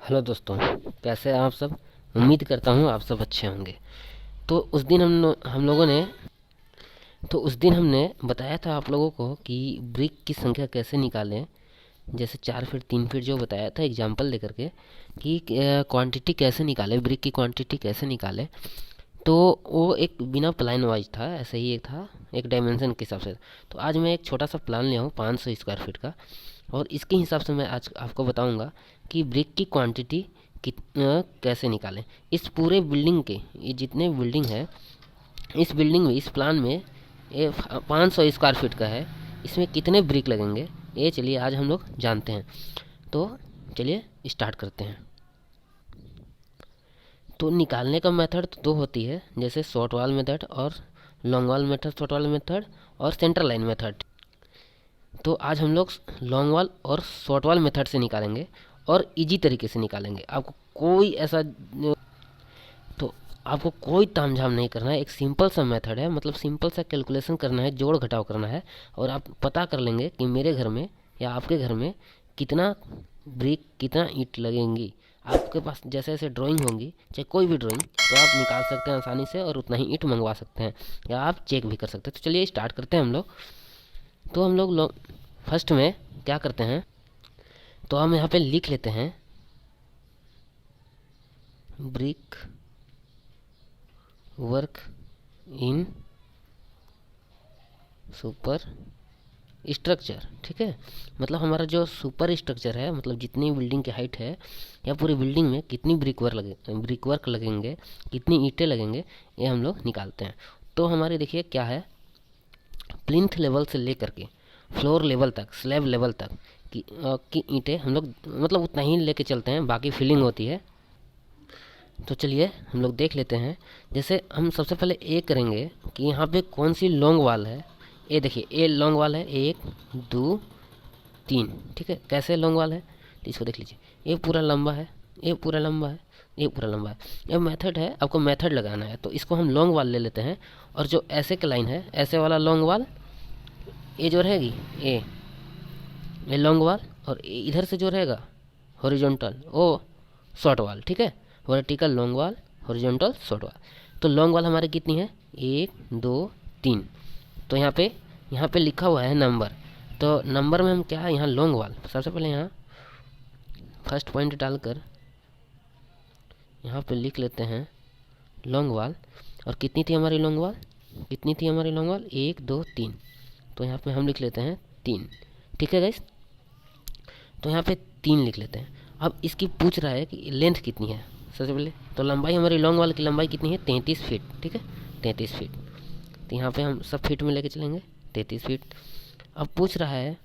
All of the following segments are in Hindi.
हेलो दोस्तों, कैसे हैं आप सब। उम्मीद करता हूँ आप सब अच्छे होंगे। तो उस दिन हम लोगों ने तो उस दिन हमने बताया था आप लोगों को कि ब्रिक की संख्या कैसे निकालें। जैसे 4 फीट 3 फीट जो बताया था एग्जाम्पल देकर के कि क्वांटिटी कैसे निकालें, ब्रिक की क्वांटिटी कैसे निकालें। तो वो एक बिना प्लान वाइज था, ऐसे ही एक था, एक डायमेंशन के हिसाब से। तो आज मैं एक छोटा सा प्लान लिया हूँ 500 स्क्वायर फीट का, और इसके हिसाब से मैं आज आपको बताऊंगा कि ब्रिक की क्वांटिटी कैसे निकालें। इस पूरे बिल्डिंग के, ये जितने बिल्डिंग है, इस बिल्डिंग में, इस प्लान में, ये 500 स्क्वायर फीट का है, इसमें कितने ब्रिक लगेंगे ये चलिए आज हम लोग जानते हैं। तो चलिए स्टार्ट करते हैं। तो निकालने का मेथड तो दो होती है, जैसे शॉर्ट वाल मेथड और लॉन्ग वाल मेथड, शॉर्ट वाल मेथड और सेंटर लाइन मेथड। तो आज हम लोग लॉन्ग वाल और शॉर्ट वाल मेथड से निकालेंगे और इजी तरीके से निकालेंगे। आपको कोई ऐसा तो आपको कोई तामझाम नहीं करना है। एक सिंपल सा मेथड है, मतलब सिंपल सा कैलकुलेशन करना है, जोड़ घटाव करना है, और आप पता कर लेंगे कि मेरे घर में या आपके घर में कितना ब्रिक, कितना ईंट लगेंगी। आपके पास जैसे जैसे ड्राइंग होंगी, चाहे कोई भी ड्राइंग, तो आप निकाल सकते हैं आसानी से और उतना ही ईंट मंगवा सकते हैं, या आप चेक भी कर सकते हैं। तो चलिए स्टार्ट करते हैं हम लोग। तो हम लोग फर्स्ट में क्या करते हैं, तो हम यहाँ पे लिख लेते हैं brick work in super structure. ठीक है, मतलब हमारा जो सुपर स्ट्रक्चर है, मतलब जितनी बिल्डिंग की हाइट है या पूरी बिल्डिंग में कितनी ब्रिक वर्क लगेंगे, कितनी ईंटें लगेंगे, ये हम लोग निकालते हैं। तो हमारे देखिए क्या है, प्लिंथ लेवल से लेकर के फ्लोर लेवल तक, स्लैब लेवल तक की ईंटें हम लोग मतलब उतना ही लेके चलते हैं, बाकी फिलिंग होती है। तो चलिए हम लोग देख लेते हैं। जैसे हम सबसे पहले ए करेंगे कि यहाँ पे कौन सी लॉन्ग वाल है। ये देखिए, ए लॉन्ग वाल है, 1 2 3। ठीक है, कैसे लॉन्ग वाल है तो इसको देख लीजिए, ये पूरा लंबा है, ये पूरा लंबा है, ये पूरा लंबा है। ये मेथड है, आपको मेथड लगाना है, तो इसको हम लॉन्ग वाल ले लेते हैं। और जो ऐसे के लाइन है, ऐसे वाला लॉन्ग वाल, ये जो रहेगी, ये लॉन्ग वाल, और इधर से जो रहेगा हॉरिजॉन्टल, वो शॉर्ट वाल। ठीक है, वर्टिकल लॉन्ग वाल, हॉरिजॉन्टल शॉर्ट वाल। तो लॉन्ग वाल हमारी कितनी है, 1 2 3। तो यहाँ पे लिखा हुआ है नंबर। तो नंबर में हम क्या है, यहाँ लॉन्ग वाल सबसे पहले यहाँ फर्स्ट पॉइंट डालकर यहाँ पे लिख लेते हैं लॉन्ग वाल। और कितनी थी हमारी लॉन्ग वाल, कितनी थी हमारी लॉन्ग वाल, 1 2 3। तो यहाँ पे हम लिख लेते हैं 3। ठीक है गाइस, तो यहाँ पे 3 लिख लेते हैं। अब इसकी पूछ रहा है कि लेंथ कितनी है। सबसे पहले तो लंबाई, हमारी लॉन्ग वाल की लंबाई कितनी है, 33 फीट। ठीक है, 33 फीट। तो यहाँ पे हम सब फीट में लेके चलेंगे, 33 फीट। अब पूछ रहा है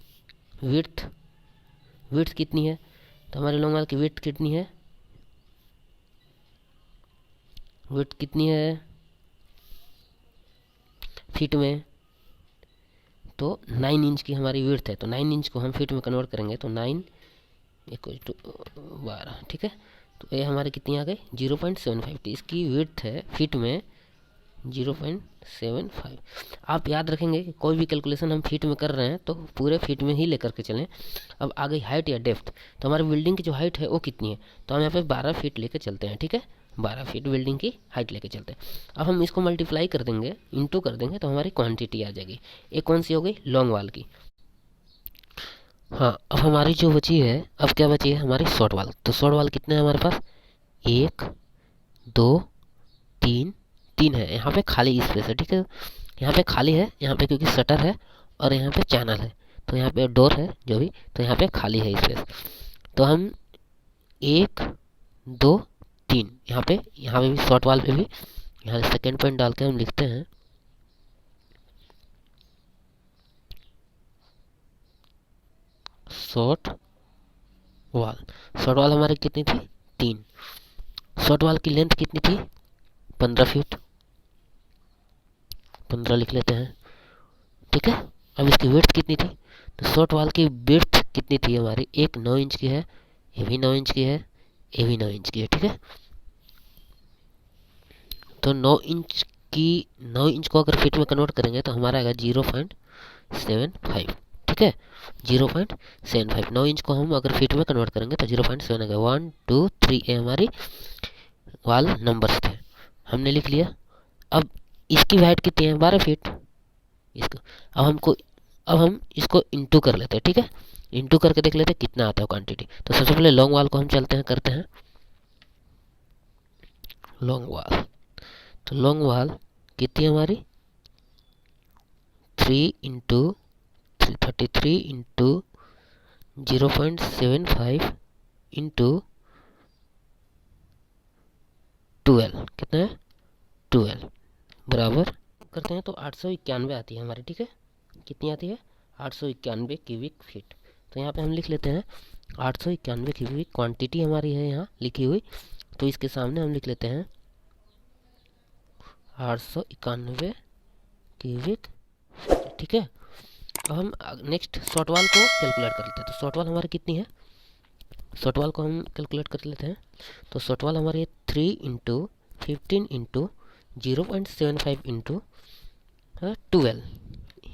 विड्थ, विड्थ कितनी है। तो हमारी लॉन्ग वाल की विड्थ कितनी है, विड्थ कितनी है फीट में, तो 9 इंच की हमारी विड्थ है। तो 9 इंच को हम फीट में कन्वर्ट करेंगे तो 9 इक्वल टू 12। ठीक है, तो ये हमारी कितनी आ गई, 0.75 की इसकी विड्थ है फीट में, 0.75। आप याद रखेंगे कि कोई भी कैलकुलेशन हम फीट में कर रहे हैं तो पूरे फीट में ही लेकर के चलें। अब आ गई हाइट या डेप्थ, तो हमारी बिल्डिंग की जो हाइट है वो कितनी है, तो हम यहाँ पे 12 फीट लेके चलते हैं। ठीक है, 12 फीट बिल्डिंग की हाइट लेके चलते हैं। अब हम इसको मल्टीप्लाई कर देंगे, इंटू कर देंगे, तो हमारी क्वांटिटी आ जाएगी। ये कौन सी हो गई, लॉन्ग वाल की। हाँ, अब हमारी जो बची है, अब क्या बची है हमारी शॉर्ट वाल। तो शॉर्ट वाल कितने हैं हमारे पास, 1 2 3, 3 है। यहाँ पे खाली स्पेस है। ठीक है, यहाँ पे खाली है, यहाँ पे क्योंकि शटर है और यहाँ पे चैनल है, तो यहाँ पे डोर है जो भी, तो यहाँ पे खाली है स्पेस। तो हम 1 2 3, यहाँ पे भी शॉर्ट वाल पे भी यहाँ सेकेंड पॉइंट डाल के हम लिखते हैं शॉर्ट वाल। शॉर्ट वाल हमारी कितनी थी, 3। शॉर्ट वाल की लेंथ कितनी थी, 15 फीट, 15 लिख लेते हैं। ठीक है, अब इसकी विड्थ कितनी थी, तो शॉर्ट वाल की विड्थ कितनी थी हमारी, एक 9 इंच की है, ये भी 9 इंच की है, ये भी 9 इंच की है। ठीक है, तो 9 इंच को अगर फीट में कन्वर्ट करेंगे तो हमारा आएगा 0.75। ठीक है। 0.75, 9 इंच को हम अगर फीट में कन्वर्ट करेंगे तो 0.7 आएगा। 1 2 3 ये हमारी वाल नंबर्स थे, हमने लिख लिया। अब इसकी हाइट कितनी है, 12 फीट। इसको अब हम इसको इंटू कर लेते हैं, ठीक है। इंटू करके देख लेते हैं कितना आता है क्वांटिटी। तो सबसे पहले लॉन्ग वाल को हम चलते हैं, करते हैं लॉन्ग वाल। तो लॉन्ग वाल कितनी है हमारी, 3 इंटू 33 इंटू 0.75 इंटू 12, कितना है 12 बराबर करते हैं तो 891 आती है हमारी, ठीक है। कितनी आती है, 891 क्यूबिक फीट। तो यहाँ पे हम लिख लेते हैं 891 क्यूबिक क्वांटिटी हमारी है यहाँ लिखी हुई। तो इसके सामने हम लिख लेते हैं 891 क्यूबिक, ठीक है। अब हम नेक्स्ट शॉर्ट वाल को कैलकुलेट कर लेते हैं। तो शॉर्ट वाल हमारी कितनी है, शॉर्ट वाल को हम कैलकुलेट कर लेते हैं। तो शॉर्ट वाल हमारी 3 इंटू 15 इंटू 0.75 इंटू 12,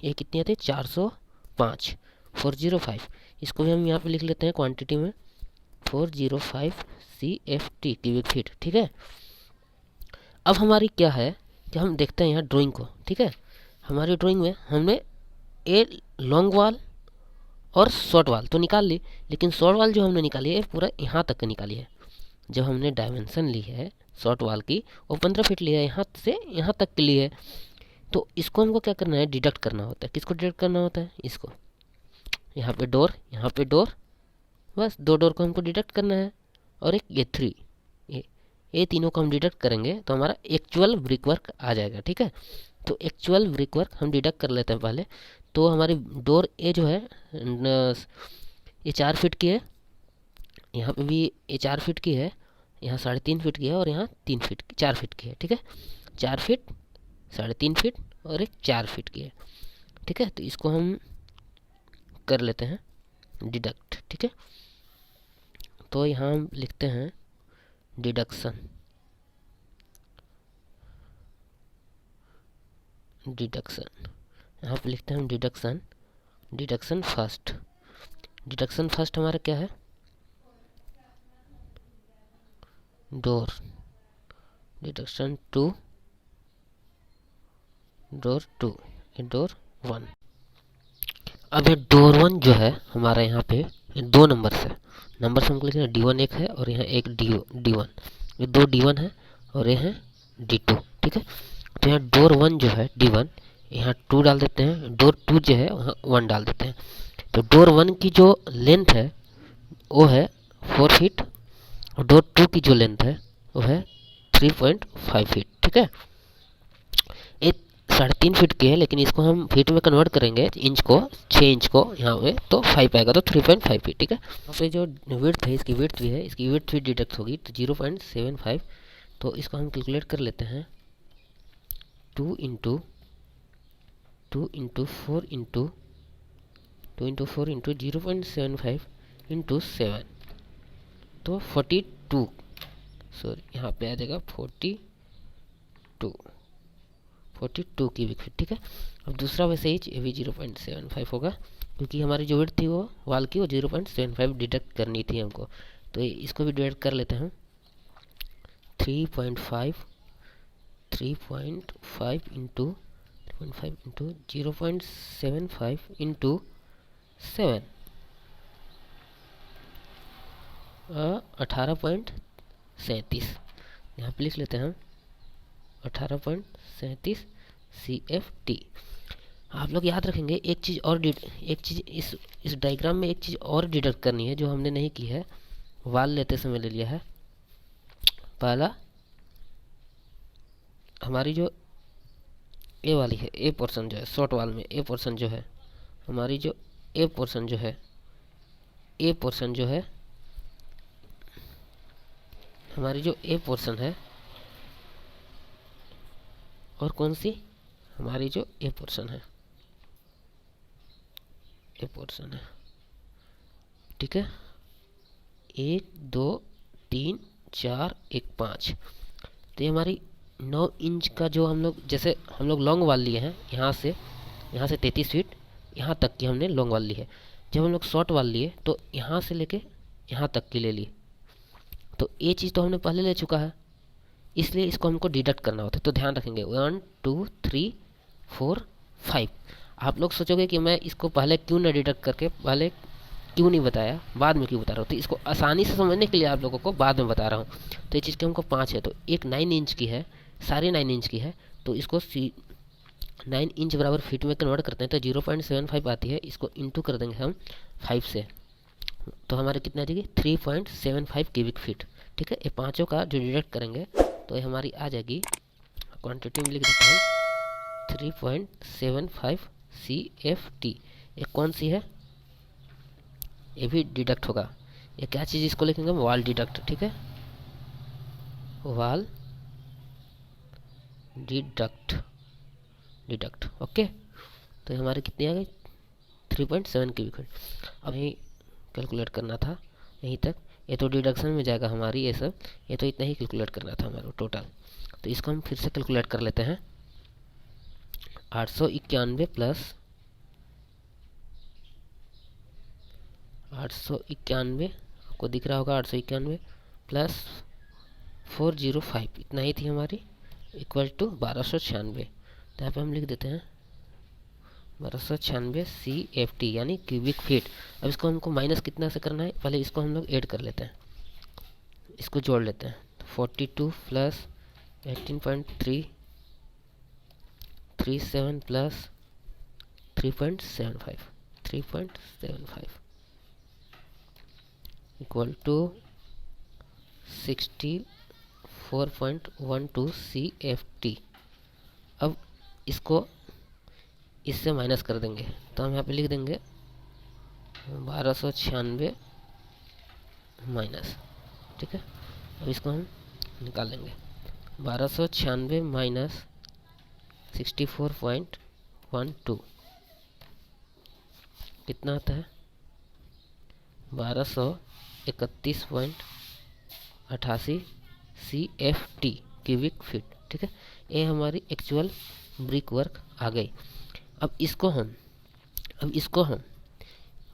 ये कितनी आती है 405, 405। इसको भी हम यहाँ पे लिख लेते हैं क्वांटिटी में 405 CFT क्यूबिक फीट, ठीक है। अब हमारी क्या है कि हम देखते हैं यहाँ ड्राइंग को, ठीक है। हमारी ड्राइंग में हमने ए लॉन्ग वाल और शॉर्ट वाल तो निकाल ली, लेकिन शॉर्ट वाल जो हमने निकाली है पूरा यहाँ तक का निकाली है। जब हमने डायमेंशन ली है शॉर्ट वाल की वो 15 फीट लिया है, यहाँ से यहाँ तक के लिए। तो इसको हमको क्या करना है, डिडक्ट करना होता है। किसको डिडक्ट करना होता है, इसको। यहाँ पे डोर, यहाँ पे डोर, बस 2 डोर को हमको डिडक्ट करना है। और एक ये 3, ये तीनों को हम डिडक्ट करेंगे तो हमारा एक्चुअल ब्रिक वर्क आ जाएगा, ठीक है। तो एक्चुअल ब्रिक वर्क हम डिडक्ट कर लेते हैं पहले। तो हमारी डोर ए जो है ये 4 फीट की है, यहाँ पे भी ये 4 फीट की है, यहाँ 3.5 फीट की है और यहाँ 3 फीट 4 फीट की है, ठीक है। 4 फीट, 3.5 फीट और एक 4 फीट की है, ठीक है। तो इसको हम कर लेते हैं डिडक्ट, ठीक है। तो यहाँ हम लिखते हैं डिडक्शन, यहाँ पे लिखते हैं हम deduction, deduction first. Deduction first हमारा क्या है, डोर, डिडक्शन 2, डोर 2, ये डोर 1। अब ये डोर 1 जो है हमारा यहाँ पे 2 नंबर है, नंबर से हमको लिखना D1 एक है और यहाँ एक D1, ये 2 D1 है और ये है D2, ठीक है। तो यहाँ डोर 1 जो है D1, यहाँ 2 डाल देते हैं, डोर 2 जो है वहाँ 1 डाल देते हैं। तो डोर 1 की जो लेंथ है वो है 4 फीट और डोर 2 की जो लेंथ है वो है 3.5 फीट, ठीक है। ये 3.5 फीट की है, लेकिन इसको हम फीट में कन्वर्ट करेंगे इंच को, 6 इंच को यहाँ पे तो 5 आएगा, तो 3.5 फीट, ठीक है। यहाँ पे जो विड्थ है इसकी विड्थ भी है, इसकी विड्थ भी डिडक्ट होगी तो 0.75। तो इसको हम कैलकुलेट कर लेते हैं 2 इंटू 4 इंटू 0.75 इंटू 7, तो 42, सॉरी यहाँ पे आ जाएगा 42 क्यूबिक फीट, ठीक है। अब दूसरा वैसे ही ये भी 0.75 होगा, क्योंकि हमारी जो विड्थ थी वो वाल की वो 0.75 डिडक्ट करनी थी हमको। तो इसको भी डिडक्ट कर लेते हैं 3.5 इंटू 0.75 इंटू 7, 18.37, यहाँ पे लिख लेते हैं हम 18.37 CFT। आप लोग याद रखेंगे एक चीज़ इस डायग्राम में एक चीज़ और डिडक्ट करनी है जो हमने नहीं की है, वाल लेते समय ले लिया है। पहला हमारी जो ए वाली है, ए पोर्शन जो है शॉर्ट वाल में, ए पोर्शन जो है हमारी जो ए पोर्शन जो है हमारी जो ए पोर्शन है, और कौन सी हमारी जो ए पोर्शन है, ठीक है। 1 2 3 4 1 5, तो ये हमारी 9 इंच का जो हम लोग, जैसे हम लोग लॉन्ग वाल लिए हैं यहाँ से 33 फीट, यहाँ तक की हमने लॉन्ग वाल ली है। जब हम लोग शॉर्ट वाल लिए तो यहाँ से लेके यहाँ तक की ले ली, तो ये चीज़ तो हमने पहले ले चुका है, इसलिए इसको हमको डिडक्ट करना होता है। तो ध्यान रखेंगे 1 2 3 4 5। आप लोग सोचोगे कि मैं इसको पहले क्यों ना डिडक्ट करके पहले क्यों नहीं बताया, बाद में क्यों बता रहा हूँ। तो इसको आसानी से समझने के लिए आप लोगों को बाद में बता रहा हूँ। तो ये चीज़ के हमको 5 है, तो एक 9 इंच की है, सारी 9 इंच की है, तो इसको 9 इंच बराबर फीट में कन्वर्ट करते हैं तो 0.75 आती है। इसको इंटू कर देंगे हम 5 से, तो हमारे कितना आ जाएगी 3.75 क्यूबिक फीट। ठीक है, ये पाँचों का जो डिडक्ट करेंगे तो ये हमारी आ जाएगी, क्वांटिटी में लिख देता हूँ 3.75 CFT। ये कौन सी है, ये भी डिडक्ट होगा। ये क्या चीज़, इसको लिखेंगे वाल डिडक्ट। ठीक है, वाल डिडक्ट, डिडक्ट ओके। तो ये हमारे कितनी आ गई 3.7 क्यूबिक फीट। अब यही कैलकुलेट करना था यहीं तक, ये तो डिडक्शन में जाएगा हमारी ये सब, ये तो इतना ही कैलकुलेट करना था हमारा टोटल। तो इसको हम फिर से कैलकुलेट कर लेते हैं। 891 प्लस 891, आपको दिख रहा होगा 891 प्लस 405, इतना ही थी हमारी, इक्वल टू 1296। तो यहाँ पे हम लिख देते हैं 1296 CFT यानी क्यूबिक फीट। अब इसको हमको माइनस कितना से करना है, पहले इसको हम लोग ऐड कर लेते हैं, इसको जोड़ लेते हैं। 42 plus 18.337 plus 3.75 equal to 64.12 CFT। अब इसको इससे माइनस कर देंगे, तो हम यहाँ पे लिख देंगे 1296 माइनस। ठीक है, अब इसको हम निकाल लेंगे। 1296 माइनस 64.12 कितना आता है 1231.88 CFT क्यूबिक फीट। ठीक है, ये हमारी एक्चुअल ब्रिक वर्क आ गई। अब इसको हम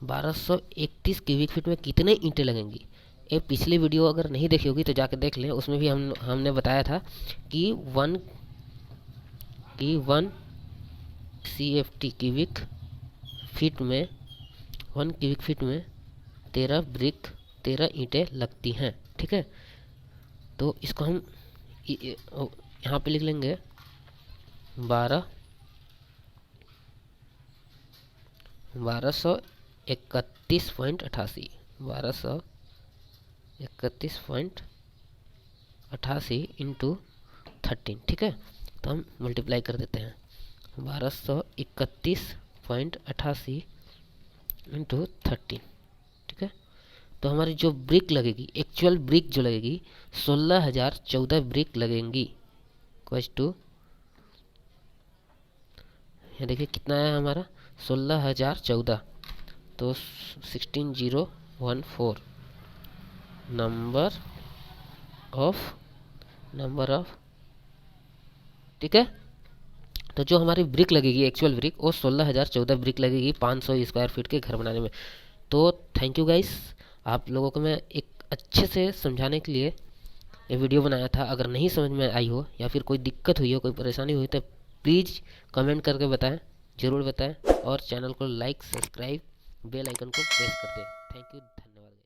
1231 क्यूबिक फीट में कितने ईंटें लगेंगी, ये पिछली वीडियो अगर नहीं देखी होगी तो जाके देख लें, उसमें भी हमने बताया था कि 1 CFT क्यूबिक फीट में 1 क्यूबिक फीट में 13 ईंटें लगती हैं। ठीक है, तो इसको हम यहाँ पे लिख लेंगे 1231.88 इंटू 13। ठीक है, तो हम मल्टीप्लाई कर देते हैं 1231.88 इंटू 13। ठीक है, तो हमारी जो ब्रिक लगेगी, एक्चुअल ब्रिक जो लगेगी 16,014 ब्रिक लगेंगी। इक्वल टू ये देखिए कितना है हमारा 16,014, तो 16014 नंबर ऑफ। ठीक है, तो जो हमारी ब्रिक लगेगी एक्चुअल ब्रिक वो 16,014 ब्रिक लगेगी 500 स्क्वायर फीट के घर बनाने में। तो थैंक यू गाइस, आप लोगों को मैं एक अच्छे से समझाने के लिए ये वीडियो बनाया था। अगर नहीं समझ में आई हो या फिर कोई दिक्कत हुई हो, कोई परेशानी हुई, तो प्लीज़ कमेंट करके बताएं, ज़रूर बताएं, और चैनल को लाइक, सब्सक्राइब, बेल आइकन को प्रेस कर दें। थैंक यू, धन्यवाद।